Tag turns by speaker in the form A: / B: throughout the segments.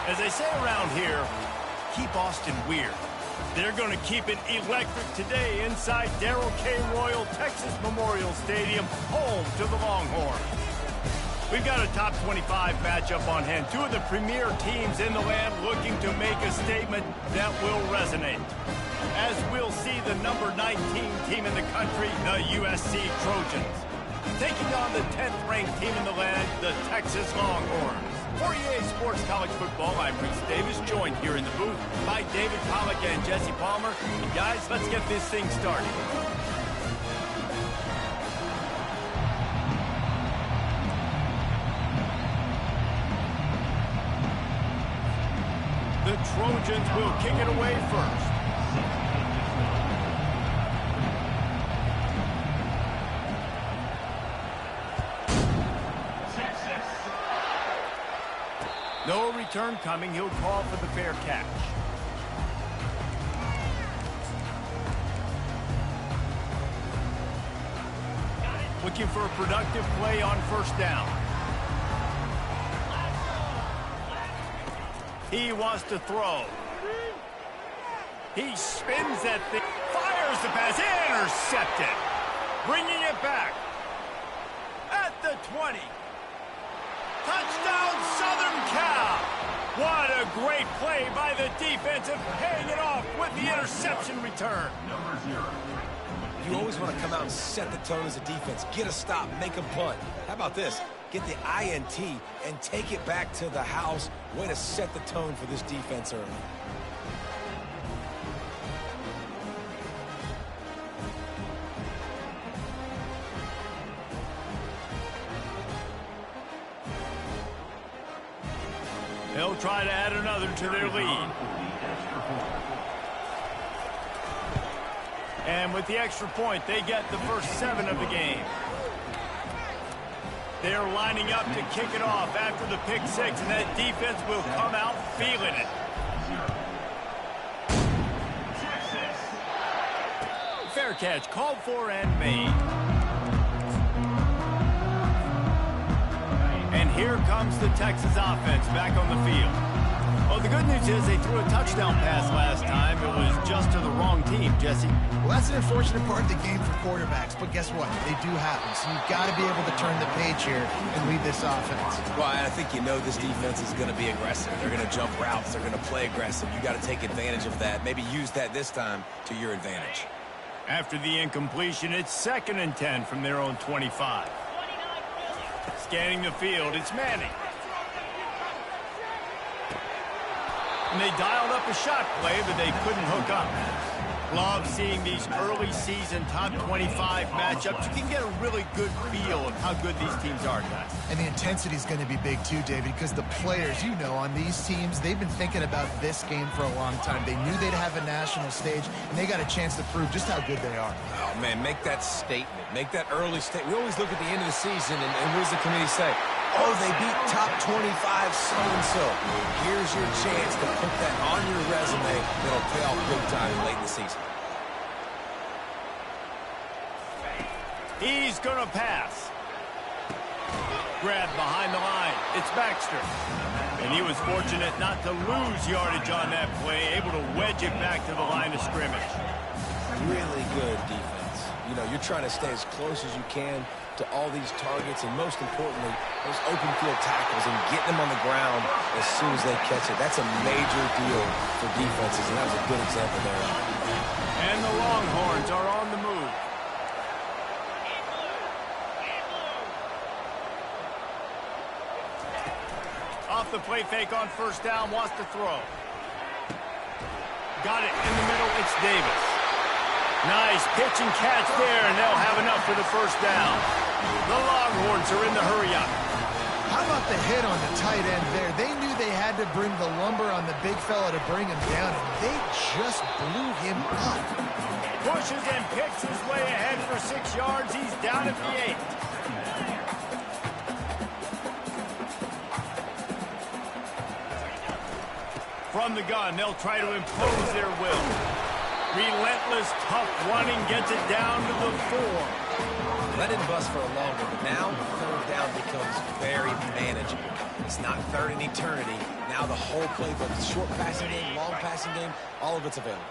A: As they say around here, keep Austin weird. They're going to keep it electric today inside Darrell K. Royal Texas Memorial Stadium, home to the Longhorns. We've got a top 25 matchup on hand. Two of the premier teams in the land looking to make a statement that will resonate. As we'll see the number 19 team in the country, the USC Trojans, taking on the 10th-ranked team in the land, the Texas Longhorns. For EA Sports College Football, I'm Reese Davis, joined here in the booth by David Pollack and Jesse Palmer. And guys, let's get this thing started. The Trojans will kick it away first. No return coming. He'll call for the fair catch. Looking for a productive play on first down. He wants to throw. He spins that thing. Fires the pass. Intercepted. Bringing it back. At the 20. Touchdown, Southern Cal! What a great play by the defensive, paying it off with the interception return.
B: You always want to come out and set the tone as a defense. Get a stop, make a punt. How about this? Get the INT and take it back to the house. Way to set the tone for this defense early.
A: They'll try to add another to their lead. And with the extra point, they get the first 7 of the game. They're lining up to kick it off after the pick 6, and that defense will come out feeling it. Fair catch called for and made. And here comes the Texas offense back on the field. Well, the good news is they threw a touchdown pass last time. It was just to the wrong team, Jesse.
C: Well, that's an unfortunate part of the game for quarterbacks, but guess what? They do happen, so you've got to be able to turn the page here and lead this offense.
B: Well, I think you know this defense is going to be aggressive. They're going to jump routes. They're going to play aggressive. You got to take advantage of that. Maybe use that this time to your advantage.
A: After the incompletion, it's 2nd and 10 from their own 25. Scanning the field, it's Manning. And they dialed up a shot play, but they couldn't hook up. Love seeing these early season top 25 matchups. You can get a really good feel of how good these teams are, guys.
C: And the intensity is going to be big too, David, because the players, you know, on these teams, they've been thinking about this game for a long time. They knew they'd have a national stage, and they got a chance to prove just how good they are.
B: Oh, man, make that statement. Make that early statement. We always look at the end of the season, and what does the committee say? Oh, they beat top 25 so-and-so. Here's your chance to put that on your resume. It'll pay off big time late in the season.
A: He's going to pass. Grab behind the line. It's Baxter. And he was fortunate not to lose yardage on that play, able to wedge it back to the line of scrimmage.
B: Really good defense. You know, you're trying to stay as close as you can to all these targets, and most importantly, those open field tackles and getting them on the ground as soon as they catch it. That's a major deal for defenses, and that was a good example there.
A: And the Longhorns are on the move. Off the play fake on first down, wants to throw. Got it in the middle, it's Davis. Nice pitch and catch there, and they'll have enough for the first down. The Longhorns are in the hurry-up.
C: How about the hit on the tight end there? They knew they had to bring the lumber on the big fella to bring him down, and they just blew him up.
A: Pushes and picks his way ahead for 6 yards. He's down at the 8. From the gun, they'll try to impose their will. Relentless, tough running gets it down to the 4.
B: That didn't bust for a long one, but now third down becomes very manageable. It's not third in eternity. Now the whole playbook, short passing game, long passing game, all of it's available.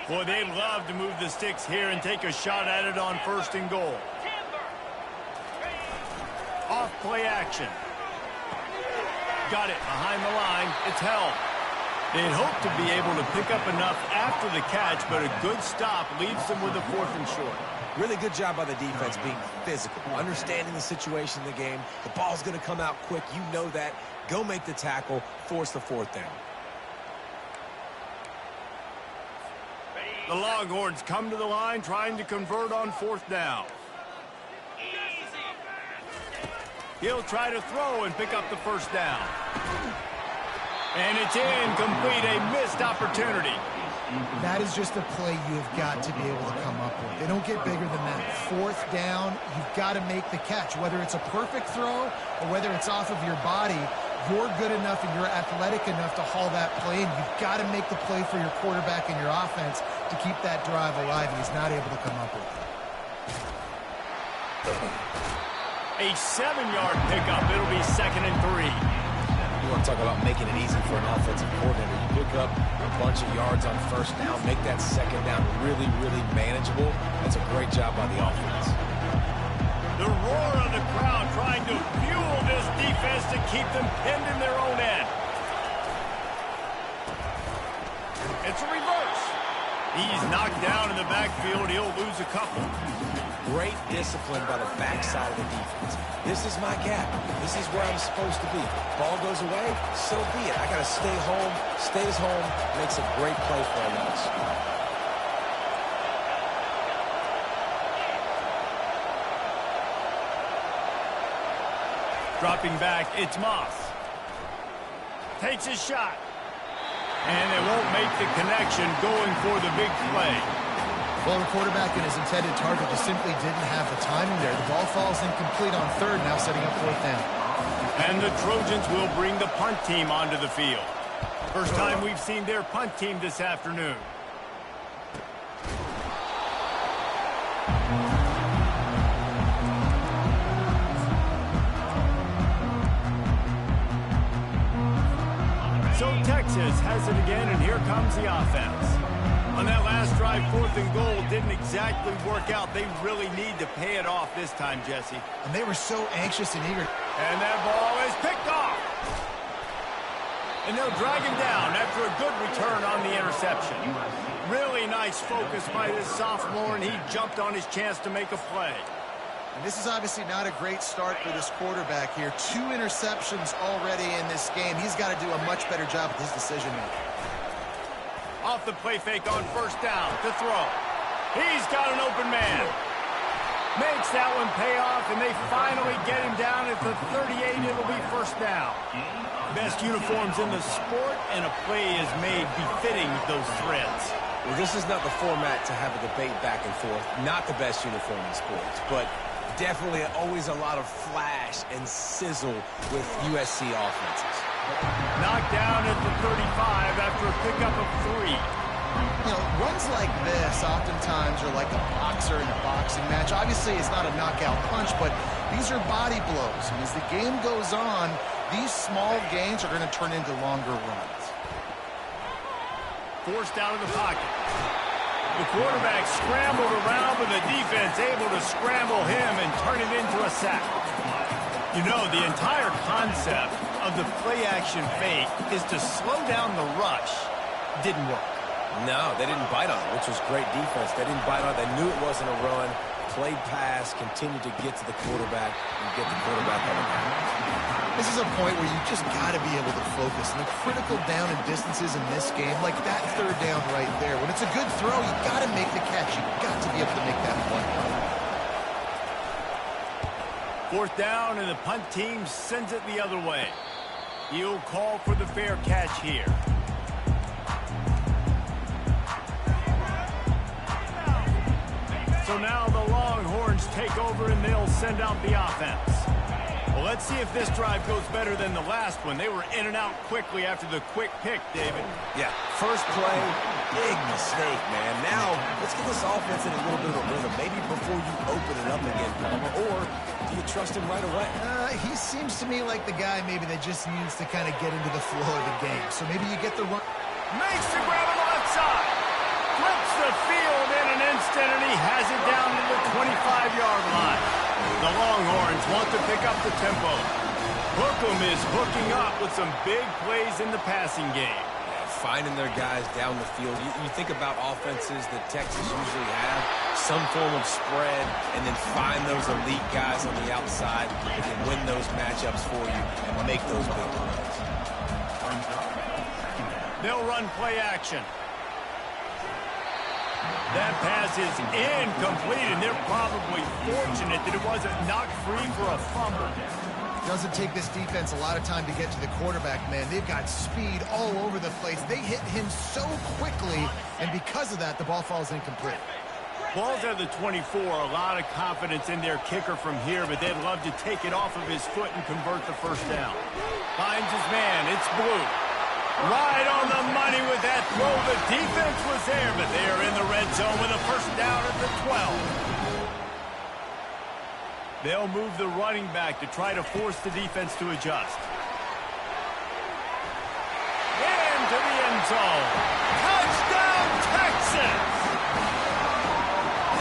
A: Boy, they'd love to move the sticks here and take a shot at it on 1st and goal. Off play action. Got it behind the line. It's held. They'd hope to be able to pick up enough after the catch, but a good stop leaves them with a 4th and short.
B: Really good job by the defense being physical, understanding the situation in the game. The ball's going to come out quick. You know that. Go make the tackle, force the 4th down.
A: The Longhorns come to the line trying to convert on 4th down. He'll try to throw and pick up the 1st down. And it's incomplete, a missed opportunity.
C: That is just a play you have got to be able to come up with. They don't get bigger than that. 4th down, you've got to make the catch. Whether it's a perfect throw or whether it's off of your body, you're good enough and you're athletic enough to haul that play in. You've got to make the play for your quarterback and your offense to keep that drive alive, and he's not able to come up with it.
A: A 7-yard pickup. It'll be 2nd and 3.
B: You want to talk about making it easy for an offensive coordinator. You pick up a bunch of yards on 1st down, make that 2nd down really, really manageable. That's a great job by the offense.
A: The roar of the crowd trying to fuel this defense to keep them pinned in their own end. It's a reverse. He's knocked down in the backfield. He'll lose a couple.
B: Great discipline by the backside of the defense. This is my gap. This is where I'm supposed to be. Ball goes away, so be it. I got to stay home. Stays home, makes a great play for a loss.
A: Dropping back, it's Moss. Takes his shot. And they won't make the connection going for the big play.
C: Well, the quarterback and his intended target just simply didn't have the timing there. The ball falls incomplete on 3rd, now setting up 4th down.
A: And the Trojans will bring the punt team onto the field. First time we've seen their punt team this afternoon. So Texas has it again, and here comes the offense. On that last drive, 4th and goal didn't exactly work out. They really need to pay it off this time, Jesse.
C: And they were so anxious and eager.
A: And that ball is picked off. And they'll drag him down after a good return on the interception. Really nice focus by this sophomore, and he jumped on his chance to make a play.
C: And this is obviously not a great start for this quarterback here. 2 interceptions already in this game. He's got to do a much better job with his decision-making.
A: Off the play fake on 1st down to throw. He's got an open man. Makes that one pay off, and they finally get him down at the 38. It'll be 1st down. Best uniforms in the sport, and a play is made befitting those threads.
B: Well, this is not the format to have a debate back and forth. Not the best uniform in sports, but definitely always a lot of flash and sizzle with USC offenses.
A: Knocked down at the 35 after a pickup of 3.
C: You know, runs like this oftentimes are like a boxer in a boxing match. Obviously, it's not a knockout punch, but these are body blows. And as the game goes on, these small gains are going to turn into longer runs.
A: Forced out of the pocket. The quarterback scrambled around, but the defense able to scramble him and turn it into a sack. You know, the entire concept of the play-action fake is to slow down the rush. Didn't work.
B: No, they didn't bite on it, which was great defense. They didn't bite on it. They knew it wasn't a run. Played pass, continued to get to the quarterback and get the quarterback on the ground.
C: This is a point where you just got to be able to focus. And the critical down and distances in this game, like that 3rd down right there, when it's a good throw, you got to make the catch. You got to be able to make that play.
A: 4th down, and the punt team sends it the other way. He'll call for the fair catch here. So now the Longhorns take over, and they'll send out the offense. Well, let's see if this drive goes better than the last one. They were in and out quickly after the quick pick, David.
B: Yeah, first play, big mistake, man. Now, let's get this offense in a little bit of a rhythm. Maybe before you open it up again, Palmer, or do you trust him right away?
C: He seems to me like the guy maybe that just needs to kind of get into the flow of the game. So maybe you get the run.
A: Makes the grab on the left side. Flips the field in an instant, and he has it down to the 25-yard line. The Longhorns want to pick up the tempo. Hookem is hooking up with some big plays in the passing game.
B: Yeah, finding their guys down the field. You think about offenses that Texas usually have, some form of spread, and then find those elite guys on the outside that can win those matchups for you and make those big plays.
A: They'll run play action. That pass is incomplete, and they're probably fortunate that it wasn't knocked free for a fumble.
C: Doesn't take this defense a lot of time to get to the quarterback, man. They've got speed all over the place. They hit him so quickly, and because of that, the ball falls incomplete.
A: Ball's at the 24. A lot of confidence in their kicker from here, but they'd love to take it off of his foot and convert the first down. Finds his man. It's Blue. Right on the money with that throw. The defense was there, but they are in the red zone with a first down at the 12. They'll move the running back to try to force the defense to adjust. Into the end zone. Touchdown, Texas!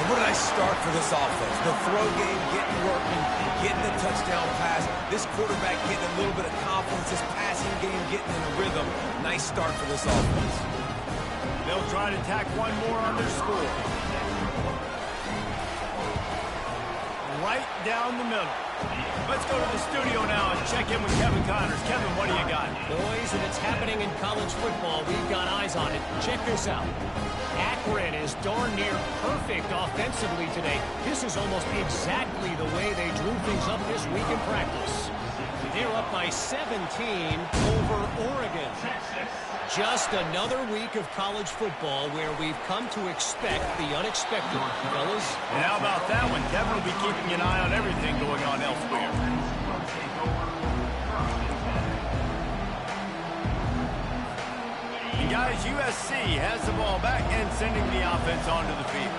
B: And what did I start for this offense? The throw game getting working, getting the touchdown pass. This quarterback getting a little bit of confidence. This passing game getting in a rhythm. Nice start for this offense.
A: They'll try to tack one more on their score. Right down the middle. Let's go to the studio now and check in with Kevin Connors. Kevin, what do you got?
D: Boys, and it's happening in college football. We've got eyes on it. Check this out. Akron is darn near perfect offensively today. This is almost exactly the way they drew things up this week in practice. They're up by 17 over Oregon. Just another week of college football where we've come to expect the unexpected, fellas.
A: And how about that one? Kevin will be keeping an eye on everything going on elsewhere. And guys, USC has the ball back and sending the offense onto the field.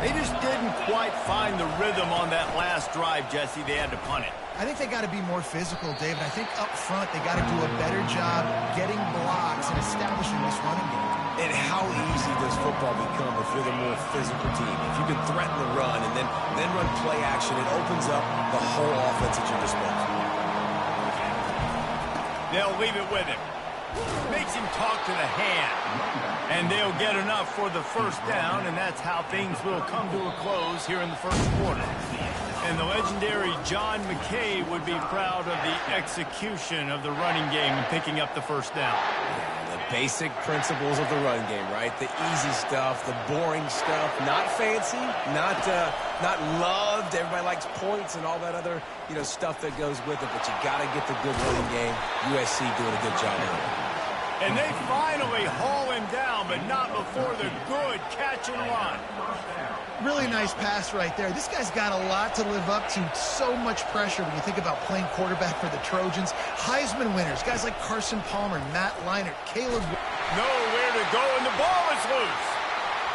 A: They just didn't quite find the rhythm on that last drive, Jesse. They had to punt it.
C: I think they got to be more physical, David. I think up front they got to do a better job getting blocks and establishing this running game.
B: And how easy does football become if you're the more physical team? If you can threaten the run and then run play action, it opens up the whole offense at your disposal.
A: They'll leave it with him. Makes him talk to the hand. And they'll get enough for the first down, and that's how things will come to a close here in the first quarter. And the legendary John McKay would be proud of the execution of the running game and picking up the first down.
B: The basic principles of the run game, right? The easy stuff, the boring stuff, not fancy, not loved. Everybody likes points and all that other, stuff that goes with it, but you got to get the good running game. USC doing a good job of it.
A: And they finally haul him down, but not before the good catch and run.
C: Really nice pass right there. This guy's got a lot to live up to. So much pressure when you think about playing quarterback for the Trojans. Heisman winners, guys like Carson Palmer, Matt Leinart, Caleb.
A: Nowhere to go, and the ball is loose.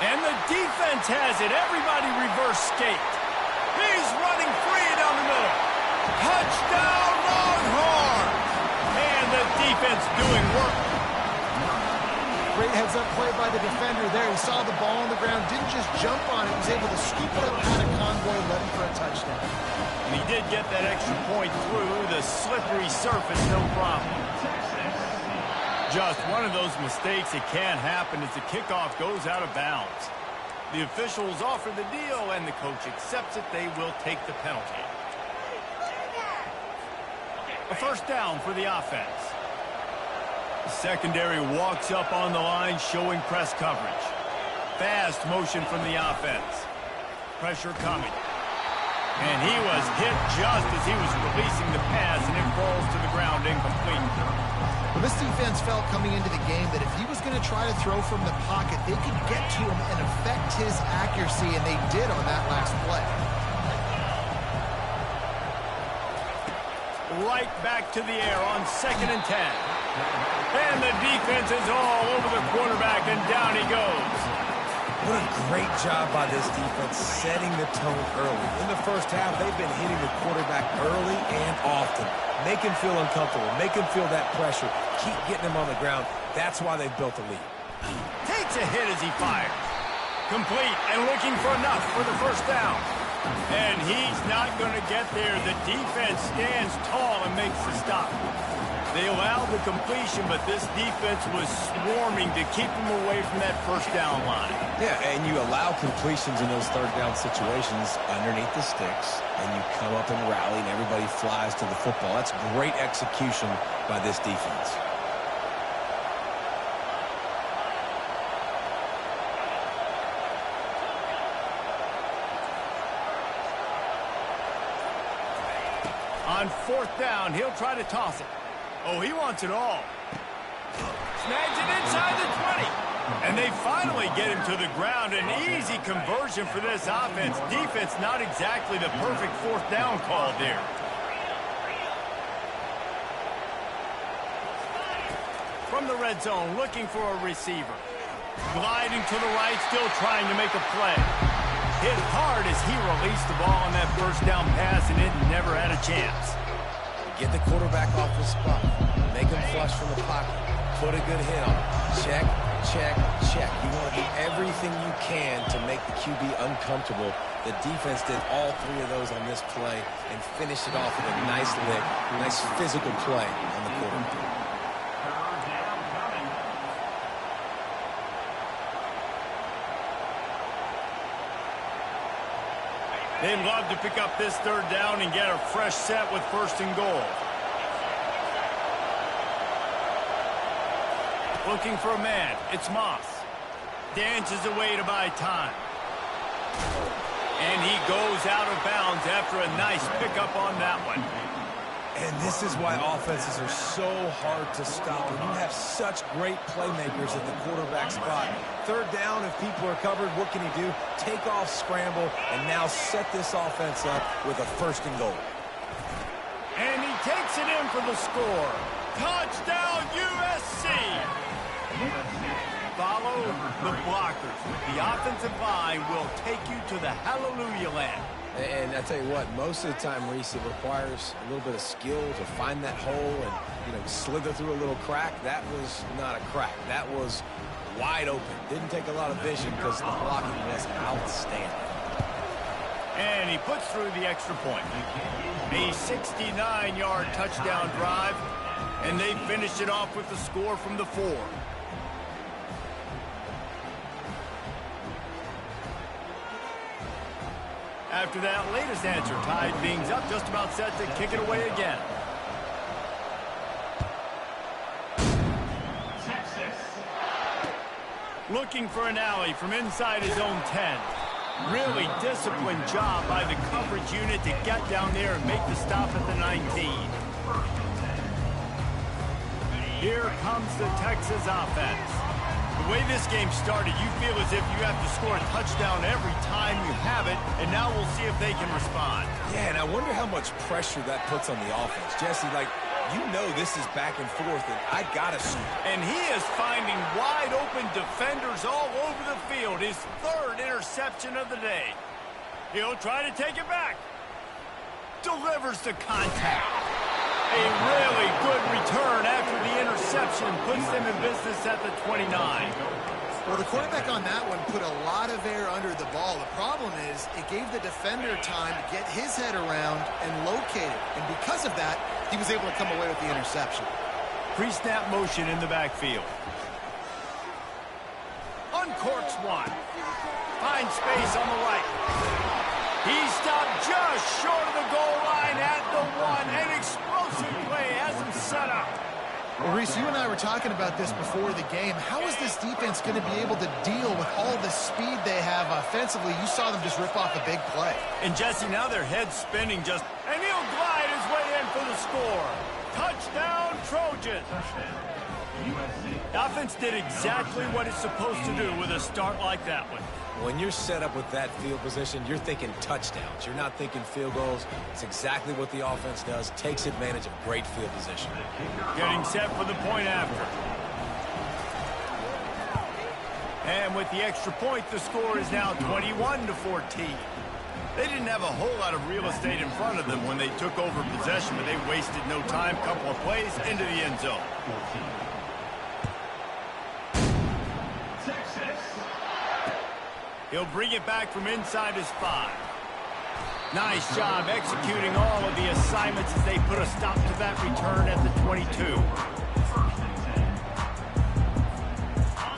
A: And the defense has it. Everybody reverse skate. He's running free down the middle. Touchdown, Longhorn! And the defense doing work.
C: Great heads-up play by the defender there. He saw the ball on the ground, didn't just jump on it. He was able to scoop it up out of convoy, led him for a touchdown.
A: And he did get that extra point through the slippery surface, no problem. Just one of those mistakes that can happen as the kickoff goes out of bounds. The officials offer the deal, and the coach accepts it. They will take the penalty. A first down for the offense. Secondary walks up on the line, showing press coverage. Fast motion from the offense. Pressure coming. And he was hit just as he was releasing the pass, and it falls to the ground incomplete.
C: Well, this defense felt coming into the game that if he was going to try to throw from the pocket, they could get to him and affect his accuracy, and they did on that last play.
A: right back to the air on 2nd and 10. And the defense is all over the quarterback, and down he goes.
B: What a great job by this defense setting the tone early. In the first half, they've been hitting the quarterback early and often. Make him feel uncomfortable. Make him feel that pressure. Keep getting him on the ground. That's why they've built a lead.
A: Takes a hit as he fires. Complete and looking for enough for the first down. And he's not going to get there. The defense stands tall and makes the stop. They allowed the completion, but this defense was swarming to keep him away from that first down line.
B: Yeah, and you allow completions in those third down situations underneath the sticks, and you come up and rally, and everybody flies to the football. That's great execution by this defense.
A: On 4th down, he'll try to toss it. Oh, he wants it all. Snags it inside the 20. And they finally get him to the ground. An easy conversion for this offense. Defense not exactly the perfect 4th down call there. From the red zone, looking for a receiver. Gliding to the right, still trying to make a play. Hit hard as he released the ball on that first down pass, and it never had a chance.
B: Get the quarterback off his spot. Make him flush from the pocket. Put a good hit on him. Check, check, check. You want to do everything you can to make the QB uncomfortable. The defense did all 3 of those on this play and finished it off with a nice lick, nice physical play on the quarterback.
A: They'd love to pick up this 3rd down and get a fresh set with 1st and goal. Looking for a man. It's Moss. Dances away to buy time. And he goes out of bounds after a nice pickup on that one.
B: And this is why offenses are so hard to stop. When you have such great playmakers at the quarterback spot. 3rd down, if people are covered, what can he do? Take off, scramble, and now set this offense up with a 1st and goal.
A: And he takes it in for the score. Touchdown, USC! Follow the blockers. The offensive line will take you to the hallelujah land.
B: And I tell you what, most of the time, Reese, it requires a little bit of skill to find that hole and, slither through a little crack. That was not a crack. That was wide open. Didn't take a lot of vision because the blocking was outstanding.
A: And he puts through the extra point. A 69-yard touchdown drive, and they finish it off with the score from the 4. After that latest answer tied things up, just about set to kick it away again. Looking for an alley from inside his own 10. Really disciplined job by the coverage unit to get down there and make the stop at the 19. Here comes the Texas offense. The way this game started, you feel as if you have to score a touchdown every time you have it, and now we'll see if they can respond.
B: Yeah, and I wonder how much pressure that puts on the offense. Jesse, this is back and forth, and I got to shoot.
A: And he is finding wide-open defenders all over the field. His 3rd interception of the day. He'll try to take it back. Delivers the contact. A really good return after the interception puts them in business at the 29.
C: Well, the quarterback on that one put a lot of air under the ball. The problem is it gave the defender time to get his head around and locate it. And because of that, he was able to come away with the interception.
A: Pre-snap motion in the backfield. Uncorks one. Finds space on the right. He stopped just short of the goal line at the 1. An explosive play has him set up.
C: Well, Reese, you and I were talking about this before the game. How is this defense going to be able to deal with all the speed they have offensively? You saw them just rip off a big play.
A: And, Jesse, now their head's spinning just... And he'll glide his way in for the score. Touchdown, Trojans. The offense did exactly what it's supposed to do with a start like that one.
B: When you're set up with that field position, you're thinking touchdowns. You're not thinking field goals. It's exactly what the offense does. Takes advantage of great field position.
A: Getting set for the point after. And with the extra point, the score is now 21-14. They didn't have a whole lot of real estate in front of them when they took over possession, but they wasted no time. Couple of plays into the end zone. He'll bring it back from inside his 5. Nice job executing all of the assignments as they put a stop to that return at the 22.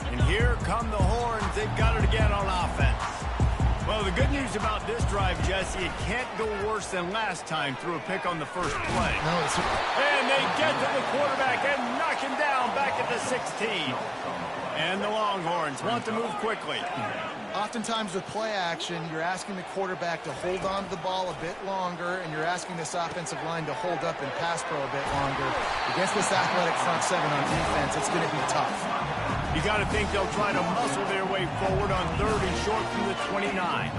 A: And here come the horns. They've got it again on offense. Well, the good news about this drive, Jesse, it can't go worse than last time through a pick on the first play.
C: No,
A: and they get to the quarterback and knock him down back at the 16. And the Longhorns want to move quickly.
C: Oftentimes with play action, you're asking the quarterback to hold on to the ball a bit longer, and you're asking this offensive line to hold up and pass pro a bit longer. Against this athletic front seven on defense, it's going to be tough.
A: You got to think they'll try to muscle their way forward on 3rd and short from the 29.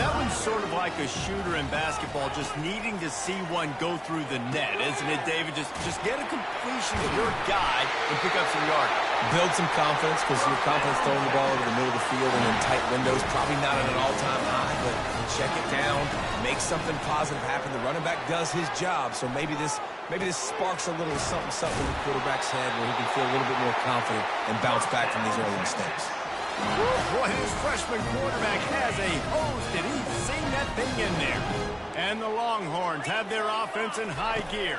A: That one's sort of like a shooter in basketball, just needing to see one go through the net, isn't it, David? Just get a completion to your guy and pick up some yardage.
B: Build some confidence, because your confidence throwing the ball over the middle of the field and in tight windows, probably not at an all-time high, but check it down, make something positive happen. The running back does his job, so maybe this sparks a little something in the quarterback's head where he can feel a little bit more confident and bounce back from these early mistakes.
A: Boy, his freshman quarterback has a hose. Did he sing that thing in there? And the Longhorns have their offense in high gear.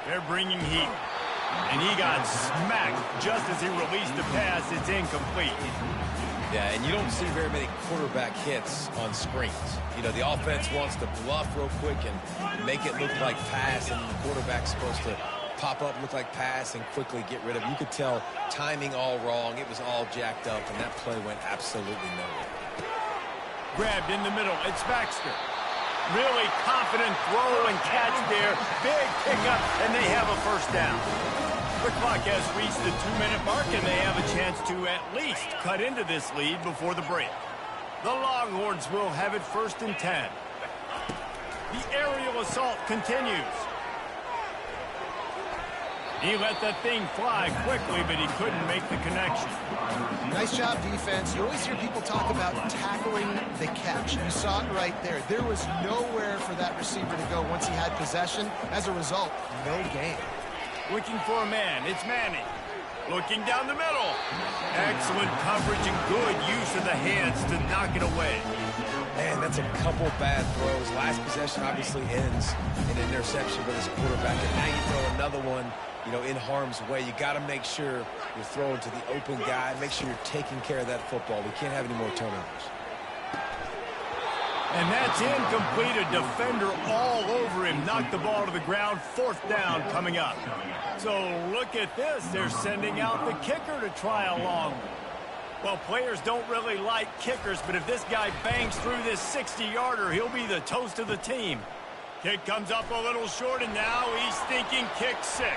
A: They're bringing heat. And he got smacked just as he released the pass. It's incomplete.
B: Yeah, and you don't see very many quarterback hits on screens. You know, the offense wants to bluff real quick and make it look like pass, and the quarterback's supposed to pop up, look like pass, and quickly get rid of it. You could tell timing all wrong. It was all jacked up, and that play went absolutely nowhere.
A: Grabbed in the middle. It's Baxter. Really confident throw and catch there. Big pickup, and they have a first down. The clock has reached the 2-minute mark, and they have a chance to at least cut into this lead before the break. The Longhorns will have it 1st and 10. The aerial assault continues. He let that thing fly quickly, but he couldn't make the connection.
C: Nice job, defense. You always hear people talk about tackling the catch. You saw it right there. There was nowhere for that receiver to go once he had possession. As a result, no gain.
A: Looking for a man. It's Manning. Looking down the middle. Excellent coverage and good use of the hands to knock it away.
B: Man, that's a couple bad throws. Last possession obviously ends in an interception for this quarterback, and now you throw another one, you know, in harm's way. You got to make sure you're throwing to the open guy. Make sure you're taking care of that football. We can't have any more turnovers.
A: And that's incomplete. A defender all over him. Knocked the ball to the ground. 4th down coming up. So look at this. They're sending out the kicker to try a long one. Well, players don't really like kickers, but if this guy bangs through this 60-yarder, he'll be the toast of the team. Kick comes up a little short, and now he's thinking kick 6.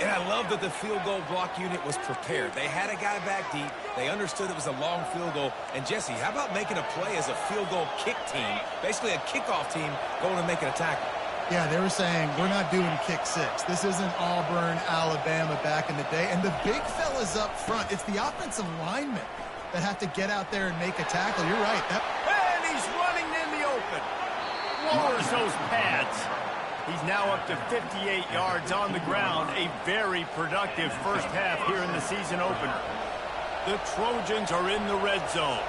B: And I love that the field goal block unit was prepared. They had a guy back deep. They understood it was a long field goal. And, Jesse, how about making a play as a field goal kick team, basically a kickoff team going and making a tackle?
C: Yeah, they were saying, we're not doing kick 6. This isn't Auburn, Alabama back in the day. And the big fellas up front, it's the offensive linemen that have to get out there and make a tackle. You're right.
A: And he's running in the open. Lowers those pads. He's now up to 58 yards on the ground. A very productive first half here in the season opener. The Trojans are in the red zone.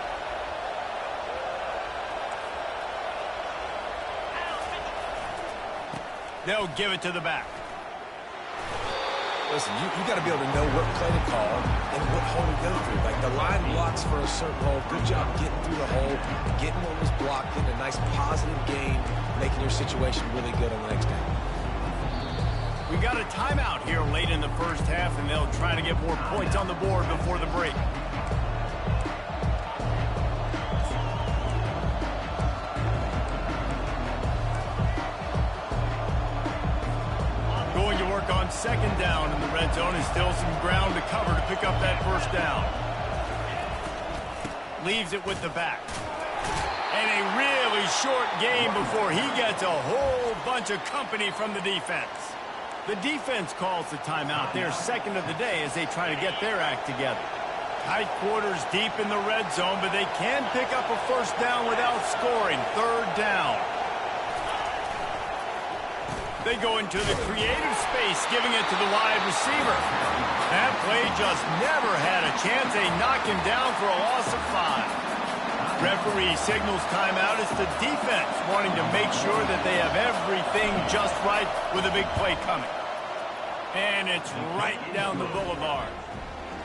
A: They'll give it to the back.
B: Listen, you got to be able to know what play to call and what hole to go through. Like, the line blocks for a certain hole. Good job getting through the hole, getting what was blocked, getting a nice positive gain, making your situation really good on the next down.
A: We got a timeout here late in the first half, and they'll try to get more points on the board before the break. Going to work on second down in the red zone and still some ground to cover to pick up that first down. Leaves it with the back. And a really short game before he gets a whole bunch of company from the defense. The defense calls the timeout. Their second of the day as they try to get their act together. Tight quarters deep in the red zone, but they can pick up a first down without scoring. Third down. They go into the creative space, giving it to the wide receiver. That play just never had a chance. They knock him down for a loss of 5. Referee signals timeout. It's the defense wanting to make sure that they have everything just right with a big play coming. And it's right down the boulevard.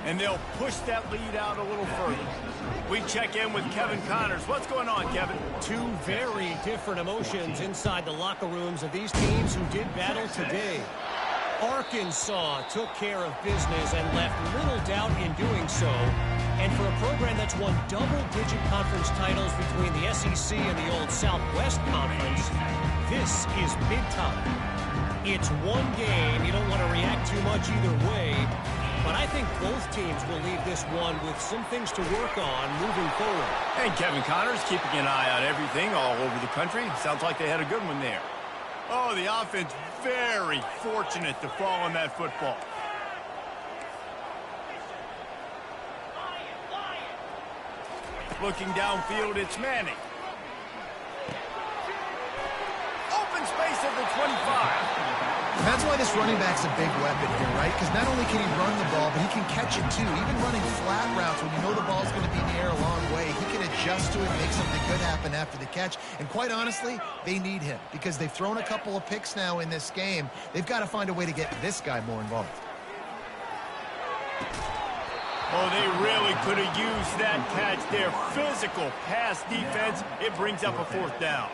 A: And they'll push that lead out a little further. We check in with Kevin Connors. What's going on, Kevin?
D: Two very different emotions inside the locker rooms of these teams who did battle today. Arkansas took care of business and left little doubt in doing so. And for a program that's won double-digit conference titles between the SEC and the old Southwest Conference, this is big time. It's one game. You don't want to react too much either way. But I think both teams will leave this one with some things to work on moving forward.
A: And Kevin Connors keeping an eye on everything all over the country. Sounds like they had a good one there. Oh, the offense very fortunate to fall on that football. Looking downfield, it's Manning. Open space at the 25.
C: And that's why this running back's a big weapon here, right? Because not only can he run the ball, but he can catch it too. Even running flat routes when you know the ball's going to be in the air a long way, he can adjust to it and make something good happen after the catch. And quite honestly, they need him because they've thrown a couple of picks now in this game. They've got to find a way to get this guy more involved.
A: Oh, they really could have used that catch. Their physical pass defense, it brings up a fourth down.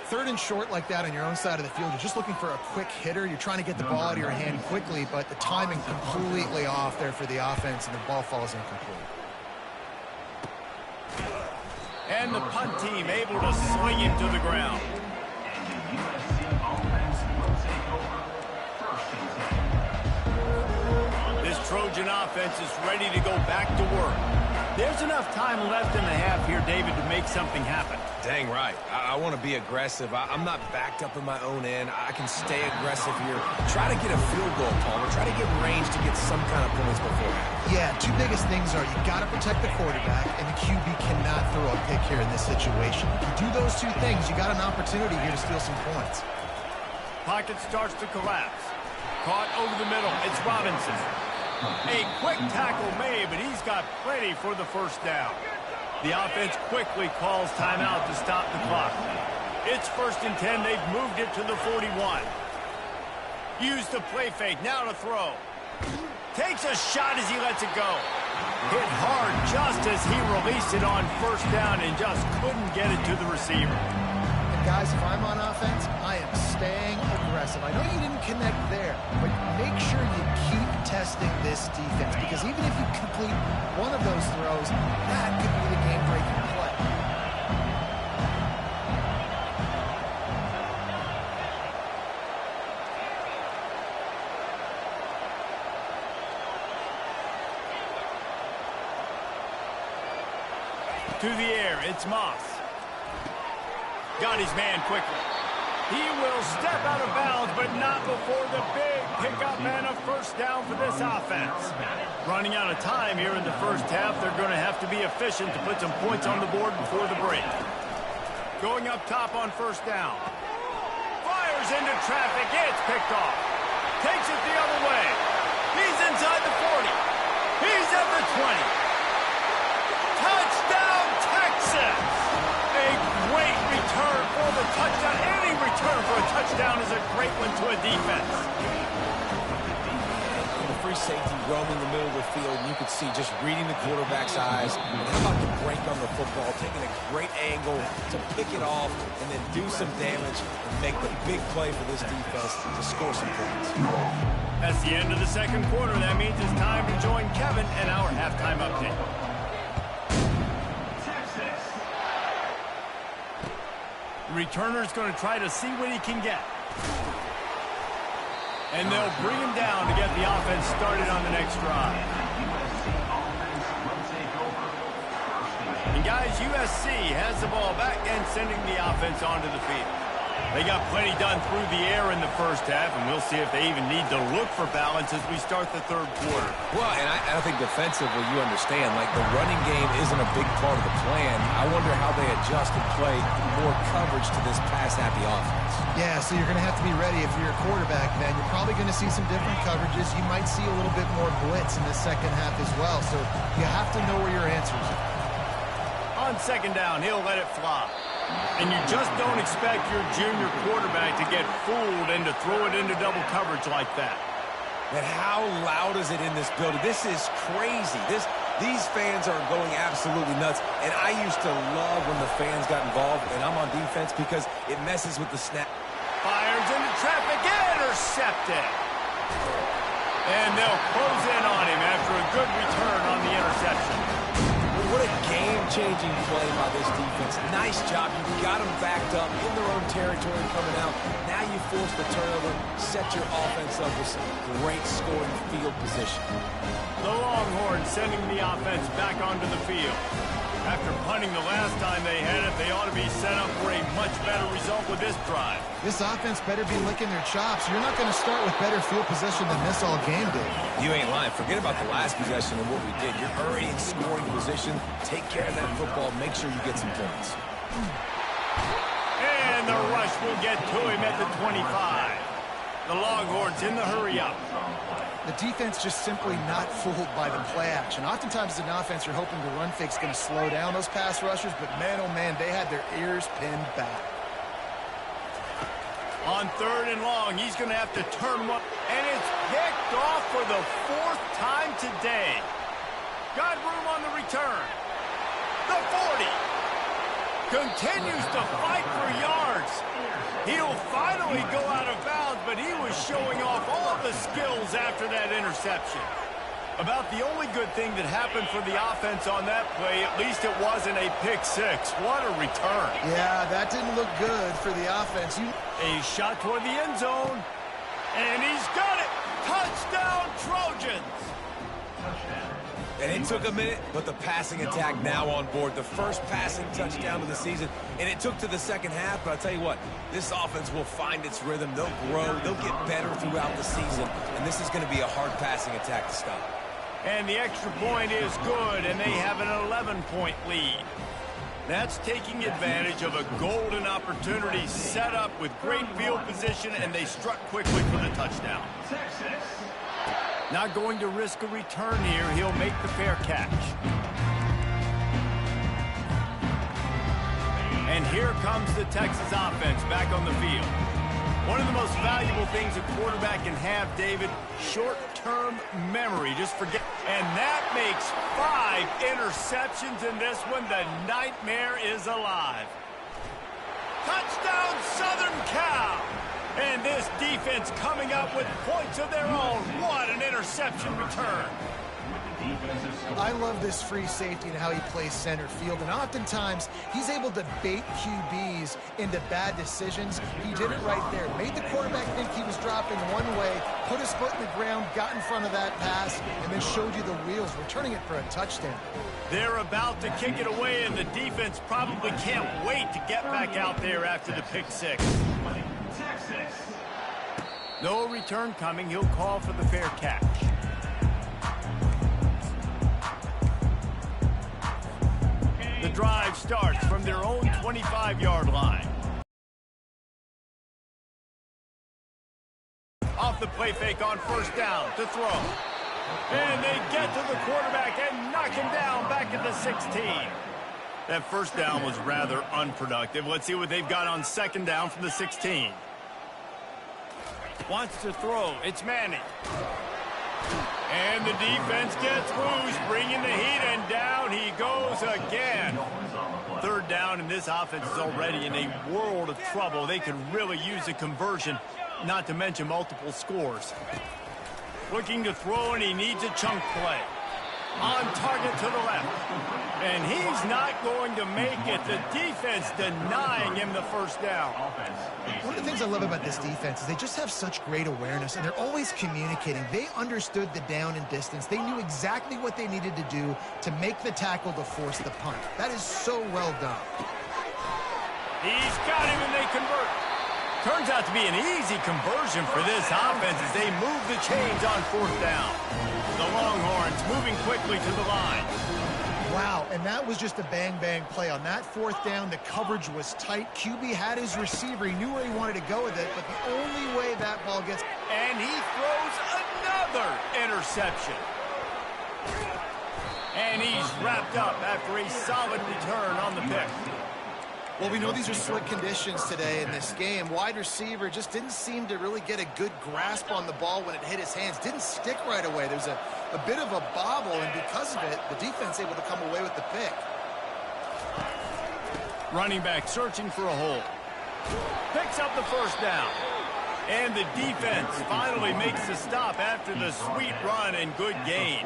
C: Third and short like that on your own side of the field, you're just looking for a quick hitter. You're trying to get the ball out of your hand quickly, but the timing completely off there for the offense, and the ball falls incomplete.
A: And the punt team able to sling him to the ground. This Trojan offense is ready to go back to work. There's enough time left in the half here, David, to make something happen.
B: Dang right. I want to be aggressive. I'm not backed up in my own end. I can stay aggressive here. Try to get a field goal, Palmer. Try to get range to get some kind of points beforehand.
C: Yeah, two biggest things are you got to protect the quarterback, and the QB cannot throw a pick here in this situation. If you do those two things, you got an opportunity here to steal some points.
A: Pocket starts to collapse. Caught over the middle. It's Robinson. A quick tackle made, but he's got plenty for the first down. The offense quickly calls timeout to stop the clock. It's 1st and 10. They've moved it to the 41. Use the play fake. Now to throw. Takes a shot as he lets it go. Hit hard just as he released it on first down and just couldn't get it to the receiver.
C: And guys, if I'm on offense, I am staying aggressive. I know you didn't connect there, but make sure you keep testing this defense, because even if you complete one of those throws, that could be the game-breaking play.
A: To the air, it's Moss. Got his man quickly. He will step out of bounds, but not before the big pickup and a first down for this offense. Running out of time here in the first half, they're going to have to be efficient to put some points on the board before the break. Going up top on first down. Fires into traffic. It's picked off. Takes it the other way. He's inside the 40. He's at the 20. Touchdown, Texas! A great return for the touchdown. Any return for a touchdown is a great one to a defense.
B: The free safety roaming the middle of the field, and you could see just reading the quarterback's eyes. And how about the break on the football, taking a great angle to pick it off and then do some damage and make the big play for this defense to score some points.
A: That's the end of the second quarter. That means it's time to join Kevin and our halftime update. The returner's going to try to see what he can get. And they'll bring him down to get the offense started on the next drive. And guys, USC has the ball back and sending the offense onto the field. They got plenty done through the air in the first half, and we'll see if they even need to look for balance as we start the third quarter.
B: Well, and I think defensively, you understand, like the running game isn't a big part of the plan. I wonder how they adjust and play more coverage to this pass-happy offense.
C: Yeah, so you're going to have to be ready if you're a quarterback, man. You're probably going to see some different coverages. You might see a little bit more blitz in the second half as well, so you have to know where your answers are.
A: On second down, he'll let it fly. And you just don't expect your junior quarterback to get fooled and to throw it into double coverage like that.
B: And how loud is it in this building? This is crazy. These fans are going absolutely nuts. And I used to love when the fans got involved, and I'm on defense because it messes with the snap.
A: Fires into traffic, intercepted. And they'll close in on him after a good return on the interception.
B: What a game-changing play by this defense. Nice job. You got them backed up in their own territory coming out. Now you force the turnover, set your offense up with some great scoring field position.
A: The Longhorns sending the offense back onto the field. After punting the last time they had it, they ought to be set up for a much better result with this drive.
C: This offense better be licking their chops. You're not going to start with better field position than this all game did.
B: You ain't lying. Forget about the last possession and what we did. You're already in scoring position. Take care of that football. Make sure you get some points.
A: And the rush will get to him at the 25. The Longhorns in the hurry-up.
C: The defense just simply not fooled by the play action. Oftentimes as an offense, you're hoping the run fake's going to slow down those pass rushers, but man, oh man, they had their ears pinned back.
A: On third and long, he's going to have to turn one, and it's picked off for the fourth time today. Got room on the return. The 40. Continues to fight for yards. He'll finally go out of bounds, but he was showing off all the skills after that interception. About the only good thing that happened for the offense on that play, at least it wasn't a pick six. What a return.
C: Yeah, that didn't look good for the offense.
A: A shot toward the end zone, and he's got it. Touchdown, Trojans.
B: And it took a minute, but the passing attack now on board. The first passing touchdown of the season, and it took to the second half, but I'll tell you what, this offense will find its rhythm. They'll grow. They'll get better throughout the season, and this is going to be a hard passing attack to stop.
A: And the extra point is good, and they have an 11-point lead. That's taking advantage of a golden opportunity set up with great field position, and they struck quickly for the touchdown. Not going to risk a return here. He'll make the fair catch. And here comes the Texas offense back on the field. One of the most valuable things a quarterback can have, David, short-term memory. Just forget. And that makes 5 interceptions in this one. The nightmare is alive. Touchdown, Southern Cal. And this defense coming up with points of their own. What an interception return.
C: I love this free safety and how he plays center field, and oftentimes he's able to bait QBs into bad decisions. He did it right there. Made the quarterback think he was dropping one way, put his foot in the ground, got in front of that pass, and then showed you the wheels, returning it for a touchdown.
A: They're about to kick it away, and the defense probably can't wait to get back out there after the pick six. No return coming. He'll call for the fair catch. The drive starts from their own 25-yard line. Off the play fake on first down to throw. And they get to the quarterback and knock him down back at the 16. That first down was rather unproductive. Let's see what they've got on second down from the 16. Wants to throw. It's Manning. And the defense gets loose, bringing the heat, and down he goes again. Third down, and this offense is already in a world of trouble. They could really use a conversion, not to mention multiple scores. Looking to throw, and he needs a chunk play. On target to the left. And he's not going to make it. The defense denying him the first down.
C: One of the things I love about this defense is they just have such great awareness, and they're always communicating. They understood the down and distance. They knew exactly what they needed to do to make the tackle to force the punt. That is so well done.
A: He's got him, and they convert. Turns out to be an easy conversion for this offense as they move the chains on fourth down. The Longhorns moving quickly to the line.
C: Wow, and that was just a bang-bang play. On that fourth down, the coverage was tight. QB had his receiver. He knew where he wanted to go with it, but the only way that ball gets...
A: And he throws another interception. And he's wrapped up after a solid return on the pick.
C: Well, we know these are slick conditions today in this game. Wide receiver just didn't seem to really get a good grasp on the ball when it hit his hands. Didn't stick right away. There's a bit of a bobble, and because of it, the defense able to come away with the pick.
A: Running back searching for a hole. Picks up the first down. And the defense finally makes the stop after the sweet run and good gain.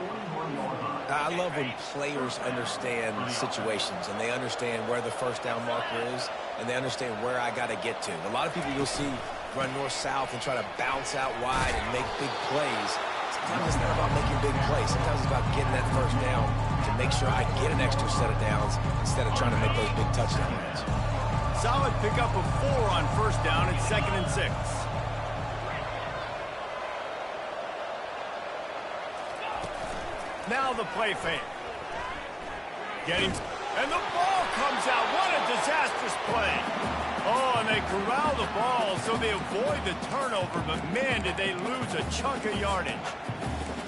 B: I love when players understand situations and they understand where the first down marker is and they understand where I got to get to. A lot of people you'll see run north-south and try to bounce out wide and make big plays. Sometimes it's not about making big plays. Sometimes it's about getting that first down to make sure I get an extra set of downs instead of trying to make those big touchdown runs.
A: Solid pickup of 4 on first down and 2nd and 6. Now the play fake. Getting, and the ball comes out. What a disastrous play. Oh, and they corral the ball so they avoid the turnover, but man, did they lose a chunk of yardage.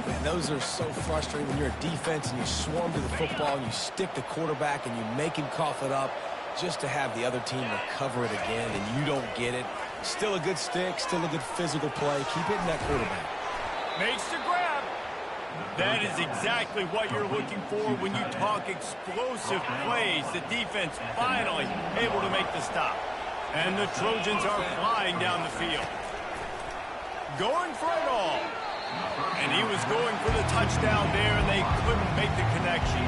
B: Man, those are so frustrating when you're a defense and you swarm to the football and you stick the quarterback and you make him cough it up just to have the other team recover it again and you don't get it. Still a good stick, still a good physical play. Keep hitting that quarterback.
A: Makes the grab. That is exactly what you're looking for when you talk explosive plays. The defense finally able to make the stop. And the Trojans are flying down the field. Going for it all. And he was going for the touchdown there, and they couldn't make the connection.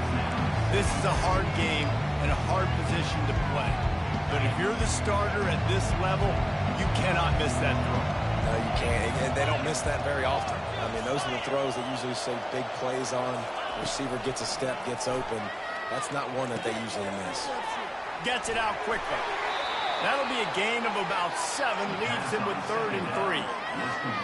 A: This is a hard game and a hard position to play. But if you're the starter at this level, you cannot miss that throw.
B: No, you can't. And they don't miss that very often. I mean, those are the throws that usually say big plays on. The receiver gets a step, gets open. That's not one that they usually miss.
A: Gets it out quickly. That'll be a gain of about 7, leaves him with 3rd and 3.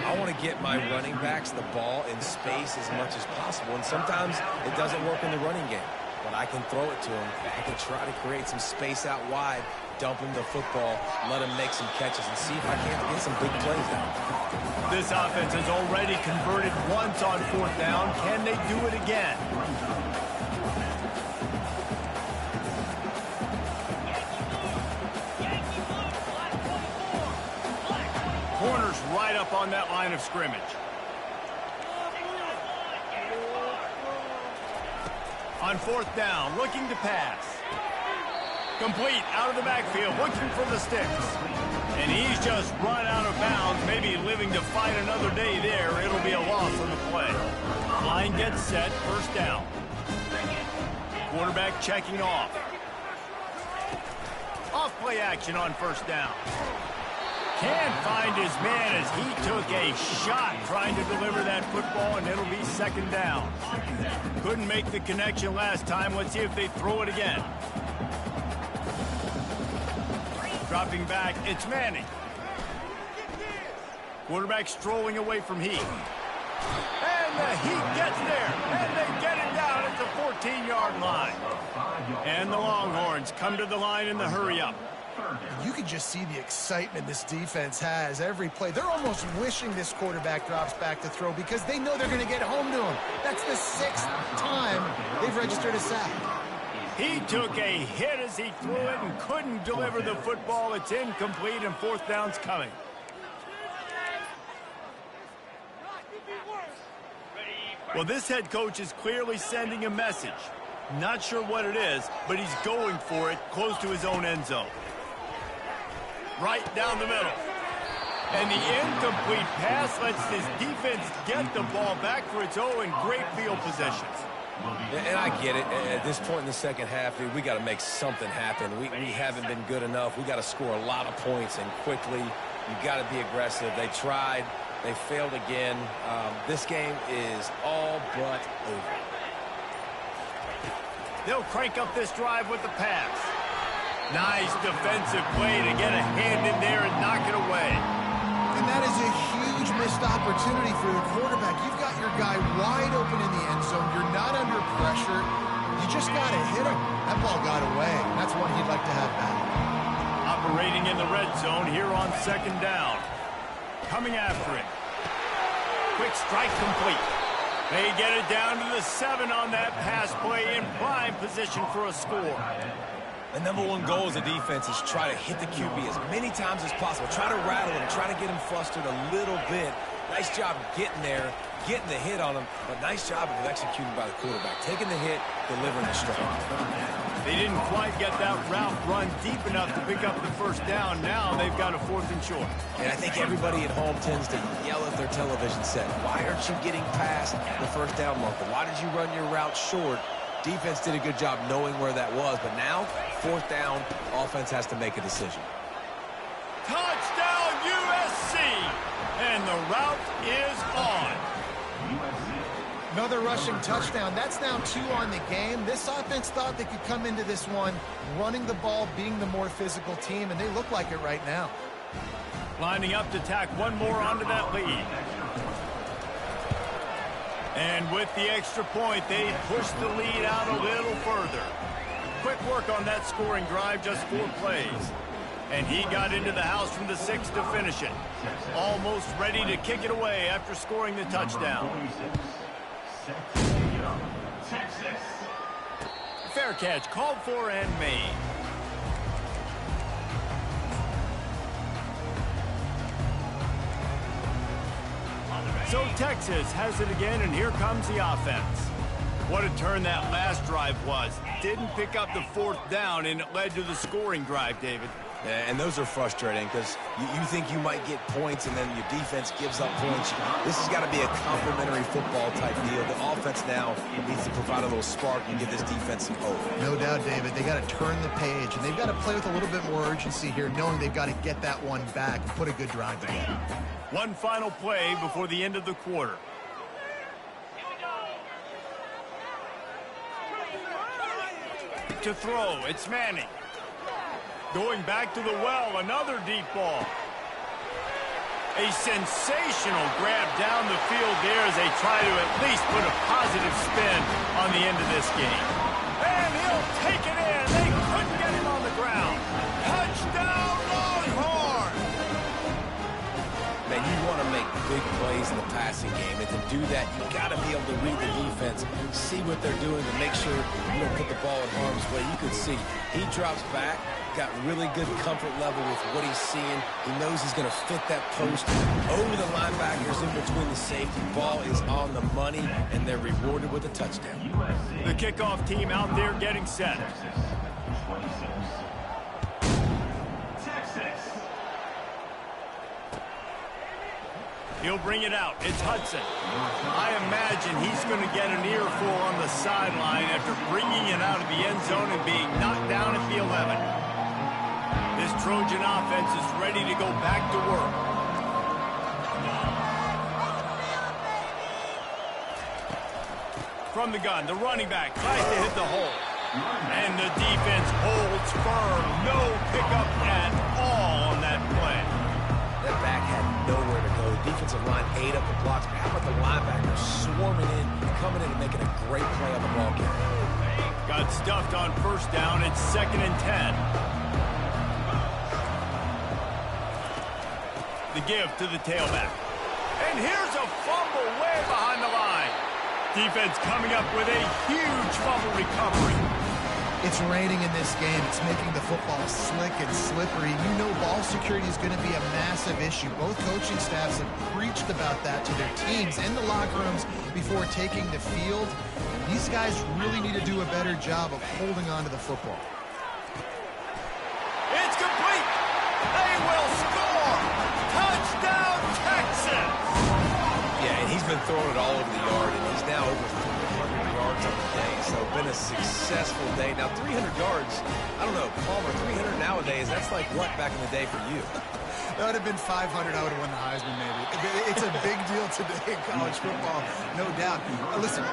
B: I want to get my running backs the ball in space as much as possible, and sometimes it doesn't work in the running game. But I can throw it to him. I can try to create some space out wide, dump him the football, let him make some catches, and see if I can't get some big plays out.
A: This offense has already converted once on 4th down. Can they do it again? Corners right up on that line of scrimmage. On 4th down, looking to pass. Complete, out of the backfield, looking for the sticks. And he's just run out of bounds, maybe living to fight another day there. It'll be a loss on the play. Line gets set, 1st down. Quarterback checking off. Off play action on 1st down. Can't find his man as he took a shot trying to deliver that football, and it'll be 2nd down. Couldn't make the connection last time. Let's see if they throw it again. Dropping back, it's Manning. Quarterback strolling away from Heat. And the Heat gets there, and they get it down at the 14-yard line. And the Longhorns come to the line in the hurry-up.
C: You can just see the excitement this defense has every play. They're almost wishing this quarterback drops back to throw because they know they're going to get home to him. That's the 6th time they've registered a sack.
A: He took a hit as he threw it and couldn't deliver the football. It's incomplete, and 4th down's coming. Well, this head coach is clearly sending a message. Not sure what it is, but he's going for it close to his own end zone. Right down the middle. And the incomplete pass lets his defense get the ball back for its own great field position.
B: And I get it. At this point in the second half, dude, we got to make something happen. We haven't been good enough. We got to score a lot of points and quickly. You got to be aggressive. They tried. They failed again. This game is all but over.
A: They'll crank up this drive with the pass. Nice defensive play to get a hand in there and knock it away.
C: And that is a huge missed opportunity for the quarterback. You've got your guy wide open in the end zone. You're not under pressure. You just got to hit him. That ball got away. That's one he'd like to have back.
A: Operating in the red zone here on second down. Coming after it. Quick strike complete. They get it down to the 7 on that pass play in prime position for a score.
B: The number one goal as a defense is try to hit the QB as many times as possible. Try to rattle him, try to get him flustered a little bit. Nice job getting there, getting the hit on him, but nice job of executing by the quarterback. Taking the hit, delivering the strike.
A: They didn't quite get that route run deep enough to pick up the first down. Now they've got a 4th and short.
B: And I think everybody at home tends to yell at their television set. Why aren't you getting past the first down marker? Why did you run your route short? Defense did a good job knowing where that was, but now, 4th down, offense has to make a decision.
A: Touchdown, USC! And the route is on.
C: Another rushing touchdown. That's now 2 on the game. This offense thought they could come into this one running the ball, being the more physical team, and they look like it right now.
A: Lining up to tack one more onto that lead. And with the extra point, they push the lead out a little further. Quick work on that scoring drive, just 4 plays. And he got into the house from the 6 to finish it. Almost ready to kick it away after scoring the touchdown. Fair catch, called for and made. So Texas has it again, and here comes the offense. What a turn that last drive was. Didn't pick up the 4th down, and it led to the scoring drive, David.
B: Yeah, and those are frustrating because you think you might get points, and then your defense gives up points. This has got to be a complementary football type deal. The offense now needs to provide a little spark and give this defense some hope.
C: No doubt, David. They got to turn the page, and they've got to play with a little bit more urgency here, knowing they've got to get that one back and put a good drive together.
A: One final play before the end of the quarter. To throw, it's Manning. Going back to the well, another deep ball. A sensational grab down the field there as they try to at least put a positive spin on the end of this game. And he'll take it in. They couldn't get him on the ground. Touchdown, Longhorns!
B: Man, you want to make big plays in the passing game, and to do that, you got to be able to read the defense, see what they're doing to make sure you don't put the ball in harm's way. You can see he drops back, got really good comfort level with what he's seeing. He knows he's going to fit that post over the linebackers in between the safety. Ball is on the money, and they're rewarded with a touchdown.
A: The kickoff team out there getting set. He'll bring it out. It's Hudson. I imagine he's going to get an earful on the sideline after bringing it out of the end zone and being knocked down at the 11. This Trojan offense is ready to go back to work. From the gun, the running back tries to hit the hole. And the defense holds firm. No pickup at all on that play.
B: That back had nowhere to go. Defensive line ate up the blocks. But how about the linebackers swarming in, coming in and making a great play on the ball carrier?
A: Got stuffed on first down. It's 2nd and 10. The give to the tailback. And here's a fumble way behind the line. Defense coming up with a huge fumble recovery.
C: It's raining in this game. It's making the football slick and slippery. You know ball security is going to be a massive issue. Both coaching staffs have preached about that to their teams in the locker rooms before taking the field. These guys really need to do a better job of holding on to the football.
A: It's complete. They will score. Touchdown, Texas.
B: Yeah, and he's been throwing it all over the yard, and he's now over 300 yards yards on the day. So been a successful day. Now 300 yards, I don't know, Palmer, 300 nowadays, that's like what back in the day for you?
C: That would have been 500. I would have won the Heisman, maybe. It's a big deal today in college football, no doubt. Listen,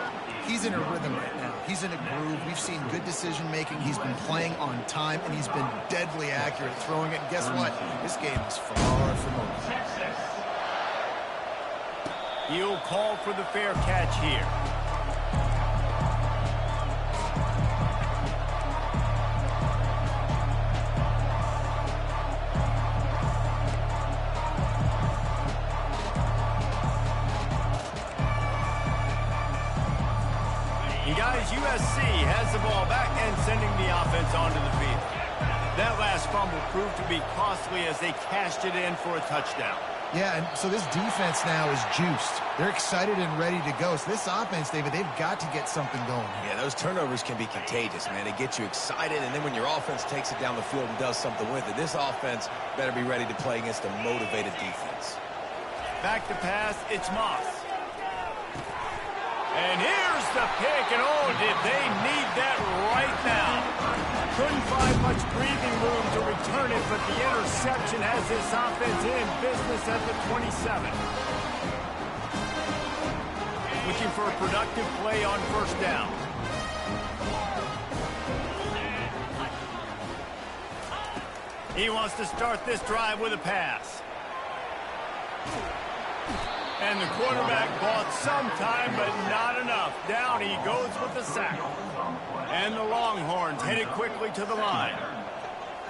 C: he's in a rhythm right now. He's in a groove. We've seen good decision-making. He's been playing on time, and he's been deadly accurate throwing it. And guess what? This game is far from over.
A: He'll call for the fair catch here. Guys, USC has the ball back and sending the offense onto the field. That last fumble proved to be costly as they cashed it in for a touchdown.
C: Yeah, and so this defense now is juiced. They're excited and ready to go. So this offense, David, they've got to get something going.
B: Yeah, those turnovers can be contagious, man. They get you excited, and then when your offense takes it down the field and does something with it, this offense better be ready to play against a motivated defense.
A: Back to pass, it's Moss. And here's the pick, and oh, did they need that right now. Couldn't find much breathing room to return it, but the interception has this offense in business at the 27. Looking for a productive play on first down. He wants to start this drive with a pass. And the quarterback bought some time, but not enough. Down he goes with the sack. And the Longhorns headed quickly to the line.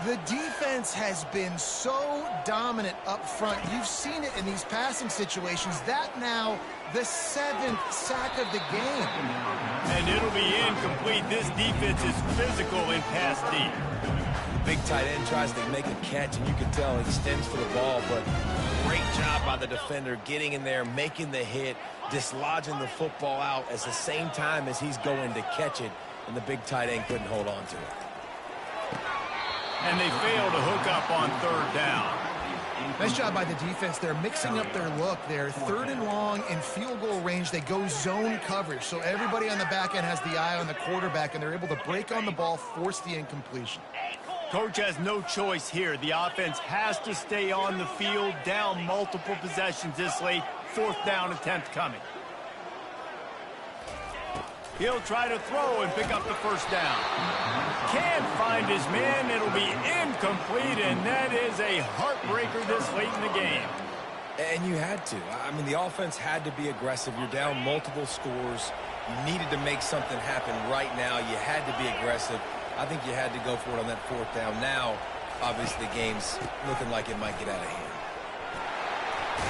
C: The defense has been so dominant up front. You've seen it in these passing situations. That now the 7th sack of the game.
A: And it'll be incomplete. This defense is physical in pass deep.
B: Big tight end tries to make a catch, and you can tell he extends for the ball, but great job by the defender getting in there, making the hit, dislodging the football out at the same time as he's going to catch it, and the big tight end couldn't hold on to it.
A: And they fail to hook up on third down.
C: Nice job by the defense. They're mixing up their look. They're 3rd and long in field goal range. They go zone coverage, so everybody on the back end has the eye on the quarterback, and they're able to break on the ball, force the incompletion.
A: Coach has no choice here. The offense has to stay on the field, down multiple possessions this late. 4th down attempt coming. He'll try to throw and pick up the first down. Can't find his man. It'll be incomplete, and that is a heartbreaker this late in the game.
B: And you had to. I mean, the offense had to be aggressive. You're down multiple scores. You needed to make something happen right now. You had to be aggressive. I think you had to go for it on that 4th down. Now, obviously, the game's looking like it might get out of hand.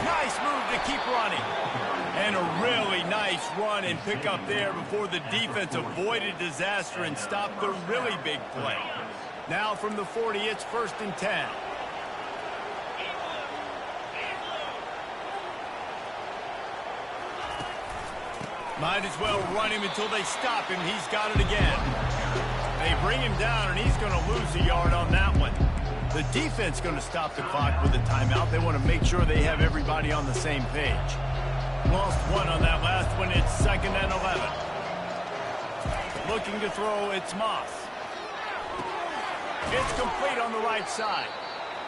A: Nice move to keep running. And a really nice run and pick up there before the defense avoided disaster and stopped the really big play. Now from the 40, it's 1st and 10. Might as well run him until they stop him. He's got it again. They bring him down, and he's going to lose a yard on that one. The defense going to stop the clock with a timeout. They want to make sure they have everybody on the same page. Lost one on that last one. It's 2nd and 11. Looking to throw, it's Moss. It's complete on the right side.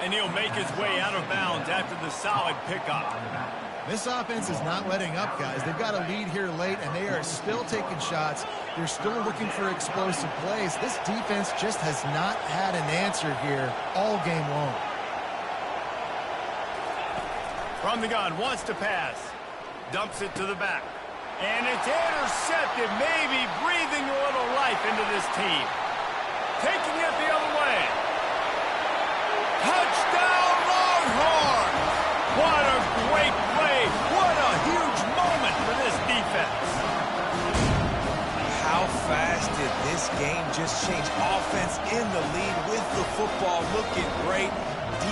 A: And he'll make his way out of bounds after the solid pickup.
C: This offense is not letting up, guys. They've got a lead here late, and they are still taking shots. They're still looking for explosive plays. This defense just has not had an answer here all game long.
A: From the gun, wants to pass. Dumps it to the back. And it's intercepted, maybe breathing a little life into this team. Taking it the other way. Touchdown, Longhorns! What a great play. What a huge moment for this defense.
B: How fast did this game just change? Offense in the lead with the football, looking great.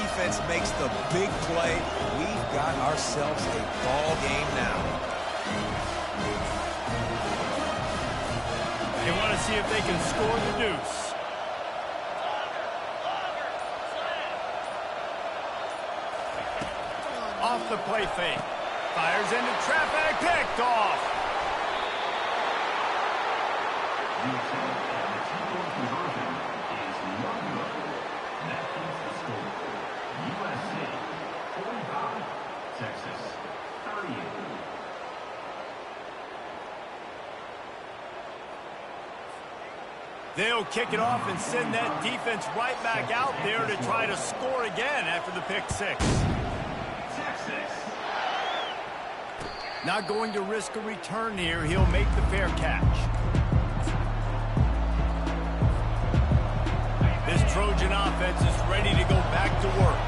B: Defense makes the big play. We've got ourselves a ball game now.
A: They want to see if they can score the deuce. Off the play fake. Fires into traffic. Picked off. They'll kick it off and send that defense right back out there to try to score again after the pick six. Not going to risk a return here. He'll make the fair catch. This Trojan offense is ready to go back to work.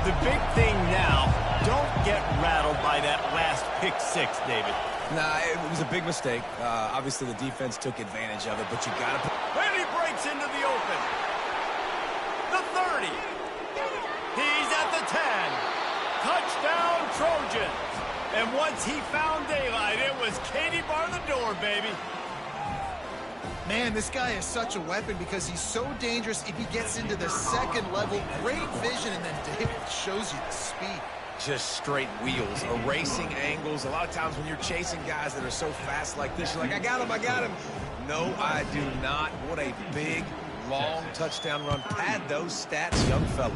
A: The big thing now, don't get rattled by that last pick six, David.
B: Nah, it was a big mistake. Obviously, the defense took advantage of it, but you got to...
A: And he breaks into the open. The 30. He's at the 10. Touchdown, Trojans. And once he found daylight, it was Katie bar the door, baby.
C: Man, this guy is such a weapon because he's so dangerous if he gets into the second level. Great vision, and then David shows you the speed.
B: Just straight wheels, erasing angles. A lot of times when you're chasing guys that are so fast like this, you're like, I got him, I got him. No, I do not. What a big, long touchdown run. Pad those stats, young fella.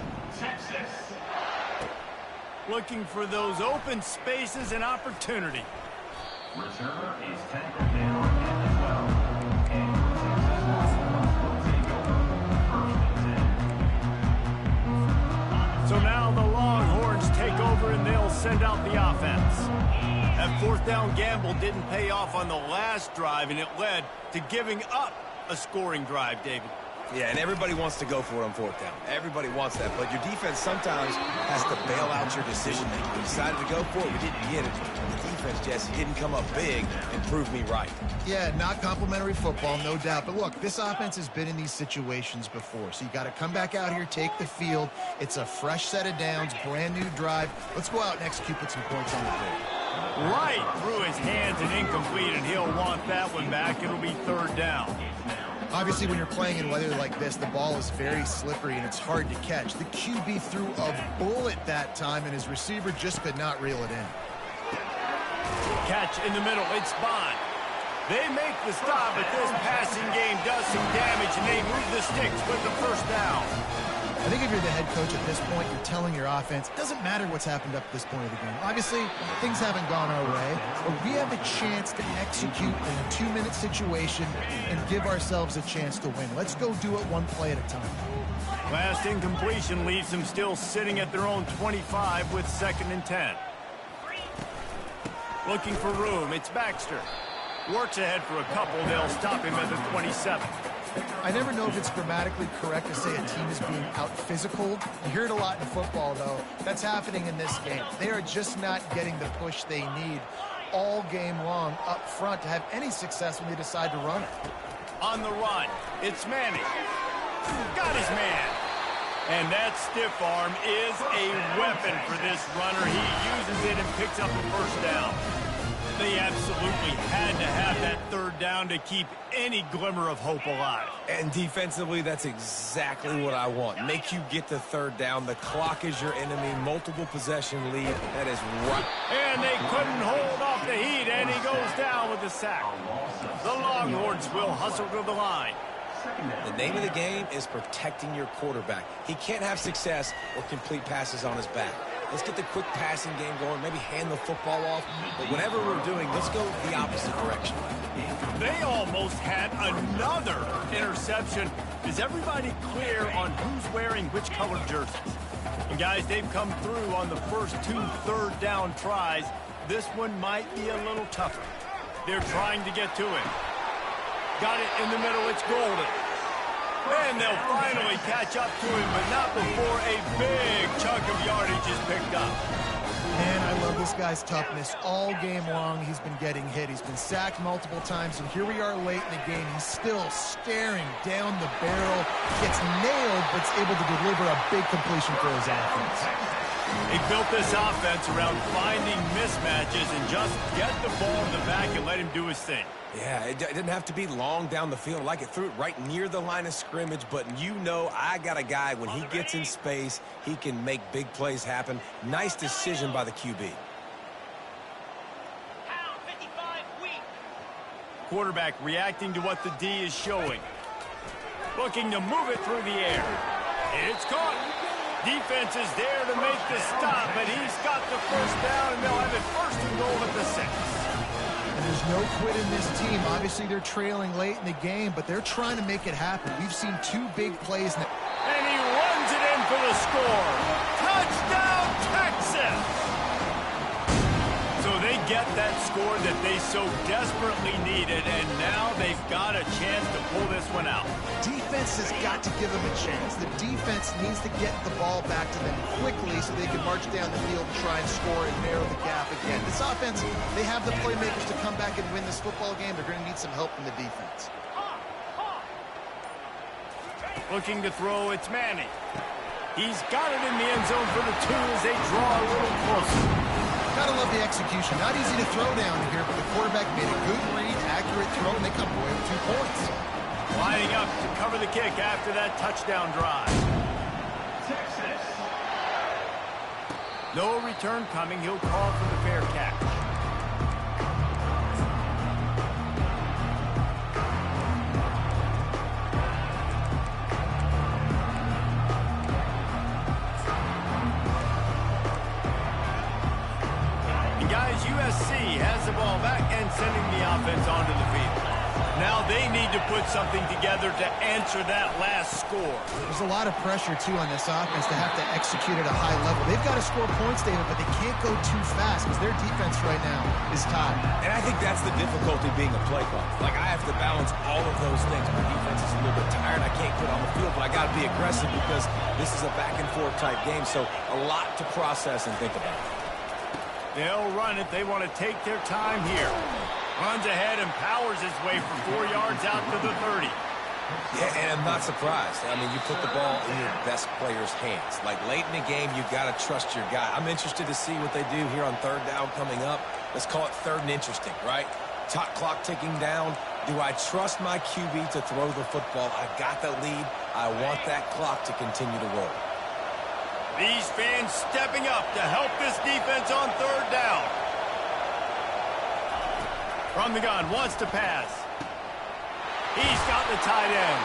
A: Looking for those open spaces and opportunity.
E: Returner is tackled down as well.
A: So now the Longhorns take over and they'll send out the offense. That fourth down gamble didn't pay off on the last drive, and it led to giving up a scoring drive, David.
B: Yeah, and everybody wants to go for it on fourth down. Everybody wants that, but your defense sometimes has to bail out your decision-making. We decided to go for it, we didn't get it. The defense just didn't come up big and prove me right.
C: Yeah, not complimentary football, no doubt. But look, this offense has been in these situations before, so you got to come back out here, take the field. It's a fresh set of downs, brand new drive. Let's go out and execute, put some points on the board.
A: Right through his hands and incomplete, and he'll want that one back. It'll be third down.
C: Obviously, when you're playing in weather like this, the ball is very slippery and it's hard to catch. The QB threw a bullet that time, and his receiver just could not reel it in.
A: Catch in the middle. It's Bond. They make the stop, but this passing game does some damage, and they move the sticks with the first down.
C: I think if you're the head coach at this point, you're telling your offense, it doesn't matter what's happened up to this point of the game. Obviously, things haven't gone our way, but we have a chance to execute in a 2-minute situation and give ourselves a chance to win. Let's go do it one play at a time.
A: Last incompletion leaves them still sitting at their own 25 with 2nd and 10. Looking for room, it's Baxter. Works ahead for a couple, they'll stop him at the 27.
C: I never know if it's grammatically correct to say a team is being out-physical. You hear it a lot in football, though. That's happening in this game. They are just not getting the push they need all game long up front to have any success when they decide to run it.
A: On the run, it's Manning. Got his man. And that stiff arm is a weapon for this runner. He uses it and picks up the first down. They absolutely had to have that third down to keep any glimmer of hope alive.
B: And defensively, that's exactly what I want. Make you get the third down. The clock is your enemy. Multiple possession lead. That is right.
A: And they couldn't hold off the heat, and he goes down with the sack. The Longhorns will hustle to the line.
B: The name of the game is protecting your quarterback. He can't have success or complete passes on his back. Let's get the quick passing game going, maybe hand the football off. But whatever we're doing, let's go the opposite direction.
A: They almost had another interception. Is everybody clear on who's wearing which colored jerseys? And guys, they've come through on the first 2 third-down tries. This one might be a little tougher. They're trying to get to it. Got it in the middle, it's Golden. And they'll finally catch up to him, but not before a big chunk of yardage is picked up.
C: Man, I love this guy's toughness. All game long, he's been getting hit. He's been sacked multiple times, and here we are late in the game. He's still staring down the barrel. Gets nailed, but is able to deliver a big completion for his offense.
A: He built this offense around finding mismatches and just get the ball in the back and let him do his thing.
B: Yeah, it didn't have to be long down the field. Like it threw it right near the line of scrimmage, but you know I got a guy, when he gets in space, he can make big plays happen. Nice decision by the QB.
A: Quarterback reacting to what the D is showing. Looking to move it through the air. It's caught. Defense is there to make the stop, but he's got the first down, and they'll have it 1st and goal at the 6.
C: And there's There's no quit in this team. Obviously, they're trailing late in the game, but they're trying to make it happen. We've seen 2 big plays now.
A: And he runs it in for the score. Touchdown, Texas! So they get that score that they so desperately needed, and now they've got a chance to pull this one out.
C: Defense has got to give them a chance. The defense needs to get the ball back to them quickly so they can march down the field and try and score and narrow the gap again. This offense, they have the playmakers to come back and win this football game. They're going to need some help from the defense.
A: Looking to throw, it's Manning. He's got it in the end zone for the 2 as they draw a little closer.
C: Gotta love the execution. Not easy to throw down here, but the quarterback made a good read, accurate throw, and they come away with 2 points.
A: Lining up to cover the kick after that touchdown drive.
E: Texas.
A: No return coming. He'll call for the fair catch. USC has the ball back and sending the offense onto the field. Now they need to put something together to answer that last score.
C: There's a lot of pressure, too, on this offense to have to execute at a high level. They've got to score points, David, but they can't go too fast because their defense right now is tied.
B: And I think that's the difficulty being a play caller. Like, I have to balance all of those things. My defense is a little bit tired. I can't quit on the field, but I got to be aggressive because this is a back-and-forth type game, so a lot to process and think about.
A: They'll run it. They want to take their time here. Runs ahead and powers his way for 4 yards out to the 30.
B: Yeah, and I'm not surprised. I mean, you put the ball in your best player's hands. Like, late in the game, you've got to trust your guy. I'm interested to see what they do here on 3rd down coming up. Let's call it 3rd and interesting, right? Top clock ticking down. Do I trust my QB to throw the football? I've got the lead. I want that clock to continue to roll.
A: These fans stepping up to help this defense on 3rd down. From the gun, wants to pass. He's got the tight end.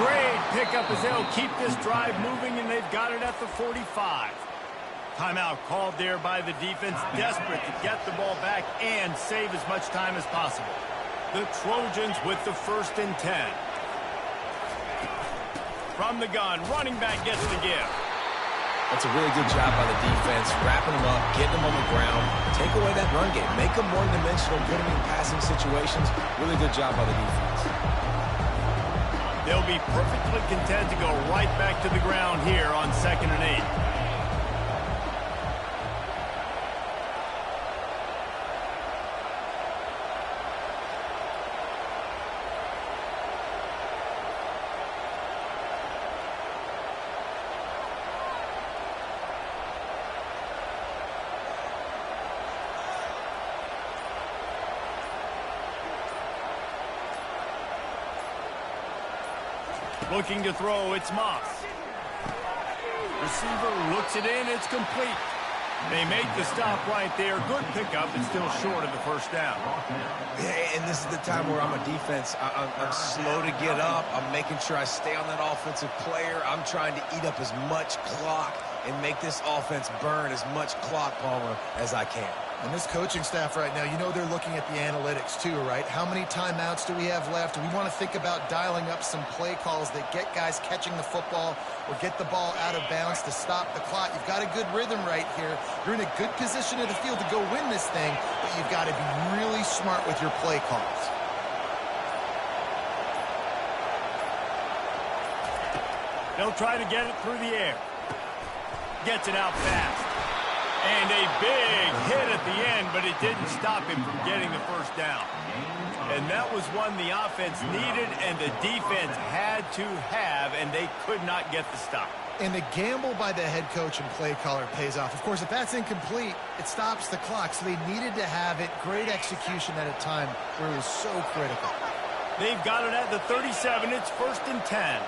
A: Great pickup as they'll keep this drive moving, and they've got it at the 45. Timeout called there by the defense, desperate to get the ball back and save as much time as possible. The Trojans with the 1st and 10. From the gun, running back gets the give.
B: That's a really good job by the defense, wrapping them up, getting them on the ground. Take away that run game. Make them one-dimensional, put them in passing situations. Really good job by the defense.
A: They'll be perfectly content to go right back to the ground here on 2nd and 8. Looking to throw, it's Moss. Receiver looks it in, it's complete. They make the stop right there. Good pickup, it's still short of the 1st down.
B: Yeah, and this is the time where I'm a defense. I'm slow to get up. I'm making sure I stay on that offensive player. I'm trying to eat up as much clock and make this offense burn as much clock, Palmer, as I can.
C: And this coaching staff right now, you know they're looking at the analytics too, right? How many timeouts do we have left? We want to think about dialing up some play calls that get guys catching the football or get the ball out of bounds to stop the clock. You've got a good rhythm right here. You're in a good position of the field to go win this thing, but you've got to be really smart with your play calls.
A: They'll try to get it through the air. Gets it out fast. And a big hit at the end, but it didn't stop him from getting the 1st down. And that was one the offense needed and the defense had to have, and they could not get the stop.
C: And the gamble by the head coach and play caller pays off. Of course, if that's incomplete, it stops the clock. So they needed to have it. Great execution at a time where it was so critical.
A: They've got it at the 37. It's 1st and 10.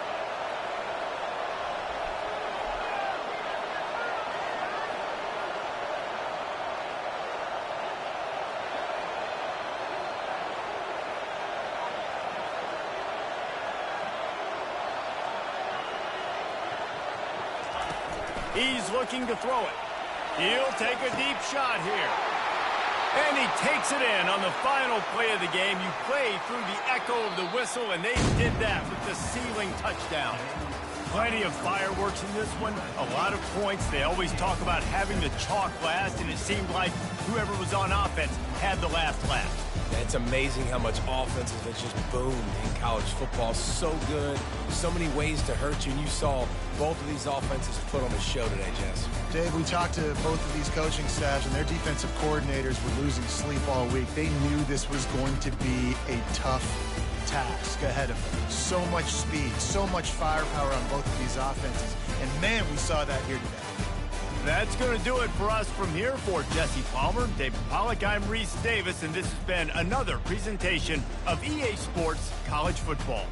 A: He's looking to throw it. He'll take a deep shot here. And he takes it in on the final play of the game. You play through the echo of the whistle, and they did that with the ceiling touchdown. Plenty of fireworks in this one, a lot of points. They always talk about having the chalk last, and it seemed like whoever was on offense had the last laugh.
B: Yeah, it's amazing how much offenses that just boomed in college football. So good, so many ways to hurt you, and you saw both of these offenses put on a show today, Jess.
C: Dave, we talked to both of these coaching staffs, and their defensive coordinators were losing sleep all week. They knew this was going to be a tough task ahead of them. So much speed, so much firepower on both of these offenses. And, man, we saw that here today.
A: That's going to do it for us from here. For Jesse Palmer, David Pollack, I'm Reese Davis, and this has been another presentation of EA Sports College Football.